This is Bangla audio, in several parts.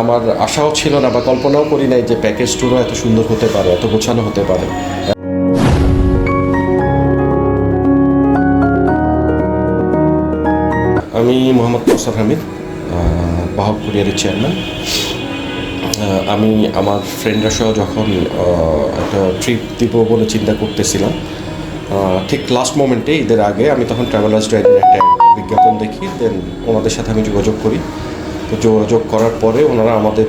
আমার আশাও ছিল না বা কল্পনাও করি নাই যে প্যাকেজ ট্যুরও এত সুন্দর হতে পারে, এত গোছানো হতে পারে। আমি মোহাম্মদ কাউসার হামিদ, বাহক কুরিয়ারের চেয়ারম্যান। আমি আমার ফ্রেন্ডরা সহ যখন একটা ট্রিপ দিব বলে চিন্তা করতেছিলাম, ঠিক লাস্ট মোমেন্টে ঈদের আগে আমি তখন ট্রাভেলার্স ডায়েরির একটা বিজ্ঞাপন দেখি, দেন ওনাদের সাথে আমি যোগাযোগ করি। তো যোগাযোগ করার পরে ওনারা আমাদের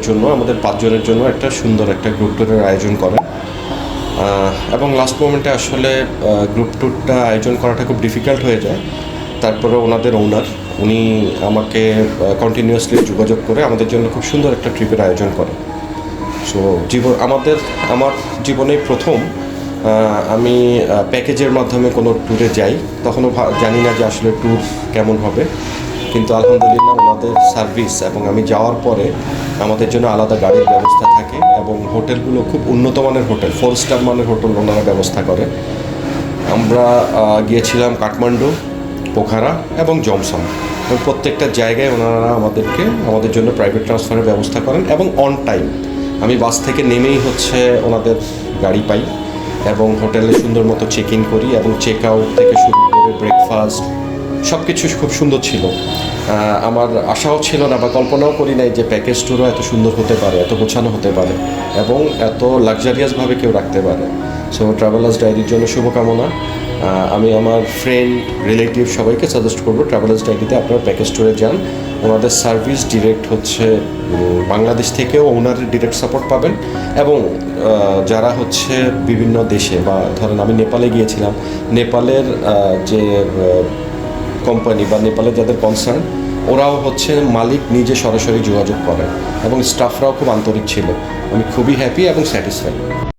5 জনের জন্য একটা সুন্দর একটা গ্রুপ ট্যুরের আয়োজন করেন। এবং লাস্ট মোমেন্টে আসলে গ্রুপ ট্যুরটা আয়োজন করাটা খুব ডিফিকাল্ট হয়ে যায়। তারপরে ওনাদের ওনার উনি আমাকে কন্টিনিউয়াসলি যোগাযোগ করে আমাদের জন্য খুব সুন্দর একটা ট্রিপের আয়োজন করে। সো আমার জীবনে প্রথম আমি প্যাকেজের মাধ্যমে কোনো ট্যুরে যাই। তখনও জানি না যে আসলে ট্যুর কেমন হবে, কিন্তু আলহামদুলিল্লাহ ওনাদের সার্ভিস এবং আমি যাওয়ার পরে আমাদের জন্য আলাদা গাড়ির ব্যবস্থা থাকে এবং হোটেলগুলো খুব উন্নত মানের হোটেল, 4 স্টার মানের হোটেল ওনারা ব্যবস্থা করে। আমরা গিয়েছিলাম কাঠমান্ডু, পোখারা এবং জমসম। প্রত্যেকটা জায়গায় ওনারা আমাদের জন্য প্রাইভেট ট্রান্সফারের ব্যবস্থা করেন এবং অন টাইম। আমি বাস থেকে নেমেই ওনাদের গাড়ি পাই এবং হোটেলে সুন্দর মতো চেক ইন করি এবং চেক আউট থেকে শুরু করে ব্রেকফাস্ট সব কিছু খুব সুন্দর ছিল। আমার আশাও ছিল না বা কল্পনাও করি নাই যে প্যাকেজ ট্যুরও এত সুন্দর হতে পারে, এত গোছানো হতে পারে এবং এত লাক্সারিয়াসভাবে কেউ রাখতে পারে। সো ট্রাভেলার্স ডায়েরির জন্য শুভকামনা। আমি আমার ফ্রেন্ড, রিলেটিভ সবাইকে সাজেস্ট করবো ট্রাভেলার্স ডায়েরিতে আপনারা প্যাকেজ ট্যুরে যান। ওনাদের সার্ভিস ডিরেক্ট বাংলাদেশ থেকেও ওনাদের ডিরেক্ট সাপোর্ট পাবেন এবং যারা বিভিন্ন দেশে বা ধরেন আমি নেপালে গিয়েছিলাম, নেপালের যে কোম্পানি বা নেপালের যাদের কনসার্ন ওরাও মালিক নিজে সরাসরি যোগাযোগ করেন এবং স্টাফরাও খুব আন্তরিক ছিল। আমি খুবই হ্যাপি এবং স্যাটিসফাইড।